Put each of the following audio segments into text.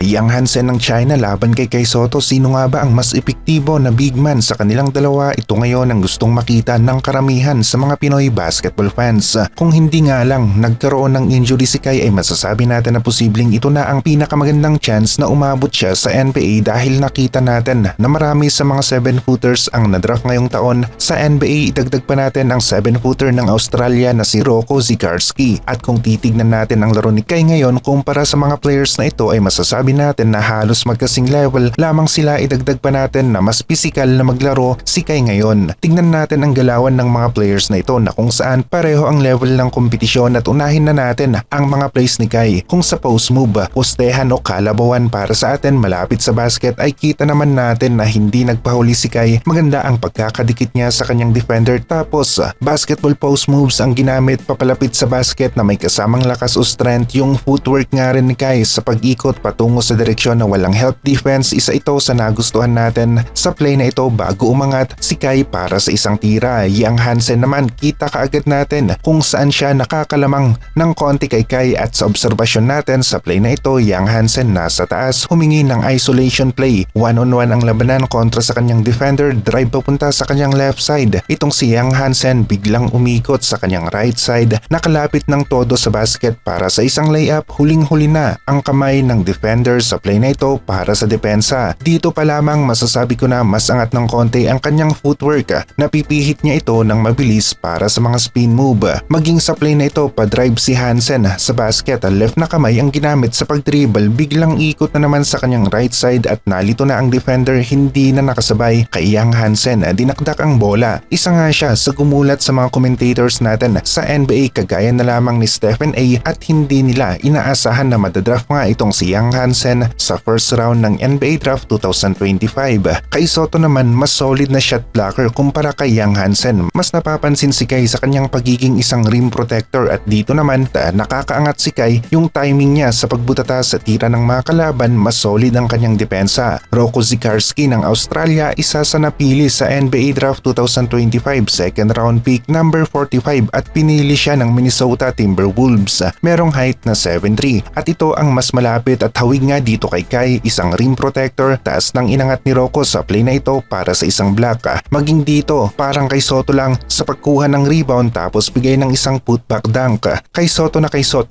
Yang Hansen ng China laban kay Kai Sotto, sino nga ba ang mas epektibo na big man sa kanilang dalawa? Ito ngayon ang gustong makita ng karamihan sa mga Pinoy basketball fans. Kung hindi nga lang nagkaroon ng injury si Kai ay masasabi natin na posibleng ito na ang pinakamagandang chance na umabot siya sa NBA dahil nakita natin na marami sa mga 7-footers ang nadraft ngayong taon sa NBA. Idagdag pa natin ang 7-footer ng Australia na si Rocco Zikarsky. At kung titignan natin ang laro ni Kai ngayon kumpara sa mga players na ito ay masasabi natin na halos magkasing level lamang sila. Idagdag pa natin na mas physical na maglaro si Kai ngayon. Tingnan natin ang galawan ng mga players na ito na kung saan pareho ang level ng kompetisyon at unahin na natin ang mga plays ni Kai. Kung sa post move, postehan o kalabawan para sa atin malapit sa basket ay kita naman natin na hindi nagpahuli si Kai. Maganda ang pagkakadikit niya sa kanyang defender, tapos basketball post moves ang ginamit papalapit sa basket na may kasamang lakas o strength. Yung footwork nga rin ni Kai sa pag-ikot patungo sa direksyon na walang help defense, isa ito sa nagustuhan natin sa play na ito bago umangat si Kai para sa isang tira. Yang Hansen naman, kita kaagad natin kung saan siya nakakalamang ng konti kay Kai at sa obserbasyon natin sa play na ito, Yang Hansen nasa taas, humingi ng isolation play. 1-on-1 ang labanan kontra sa kanyang defender, drive papunta sa kanyang left side. Itong si Yang Hansen biglang umikot sa kanyang right side, nakalapit ng todo sa basket para sa isang layup. Huling-huli na ang kamay ng defender sa play na ito para sa depensa. Dito pa lamang masasabi ko na mas angat ng konti ang kanyang footwork. Napipihit niya ito ng mabilis para sa mga spin move. Maging sa play na ito, pa-drive si Hansen sa basket, left na kamay ang ginamit sa pag-dribble, biglang ikot na naman sa kanyang right side at nalito na ang defender, hindi na nakasabay kay Yang Hansen. Dinakdak ang bola. Isa nga siya sa gumulat sa mga commentators natin sa NBA, kagaya na lamang ni Stephen A. at hindi nila inaasahan na madadraft nga itong si Yang Hansen sa first round ng NBA Draft 2025. Kai Sotto naman mas solid na shot blocker kumpara kay Yang Hansen. Mas napapansin si Kai sa kanyang pagiging isang rim protector at dito naman nakakaangat si Kai yung timing niya sa pagbutata sa tira ng mga kalaban. Mas solid ang kanyang depensa. Rocco Zikarsky ng Australia, isa sa napili sa NBA Draft 2025, second round pick number 45 at pinili siya ng Minnesota Timberwolves. Merong height na 7'3" at ito ang mas malapit at hawig nga dito kay Kai, isang rim protector. Taas ng inangat ni Rocco sa play na ito para sa isang block. Maging dito parang kay Sotto lang sa pagkuha ng rebound tapos bigay ng isang putback dunk. Kay Sotto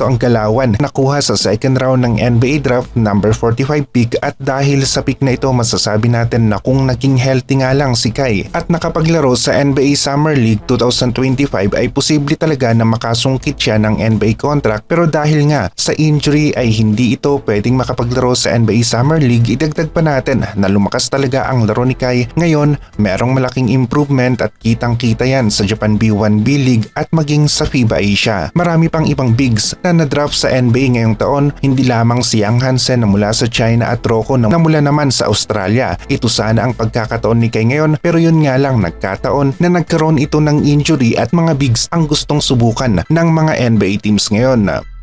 ang galawan, nakuha sa second round ng NBA Draft number 45 pick at dahil sa pick na ito masasabi natin na kung naging healthy nga lang si Kai at nakapaglaro sa NBA Summer League 2025 ay posible talaga na makasungkit siya ng NBA contract, pero dahil nga sa injury ay hindi ito pwedeng makapaglaro sa NBA Summer League. Idagdag pa natin na lumakas talaga ang laro ni Kai ngayon, merong malaking improvement at kitang-kita yan sa Japan B1B League at maging sa FIBA Asia. Marami pang ibang bigs na nadraft sa NBA ngayong taon, hindi lamang si Yang Hansen na mula sa China at Rocco na mula naman sa Australia. Ito sana ang pagkakataon ni Kai ngayon, pero yun nga lang nagkataon na nagkaroon ito ng injury at mga bigs ang gustong subukan ng mga NBA teams ngayon.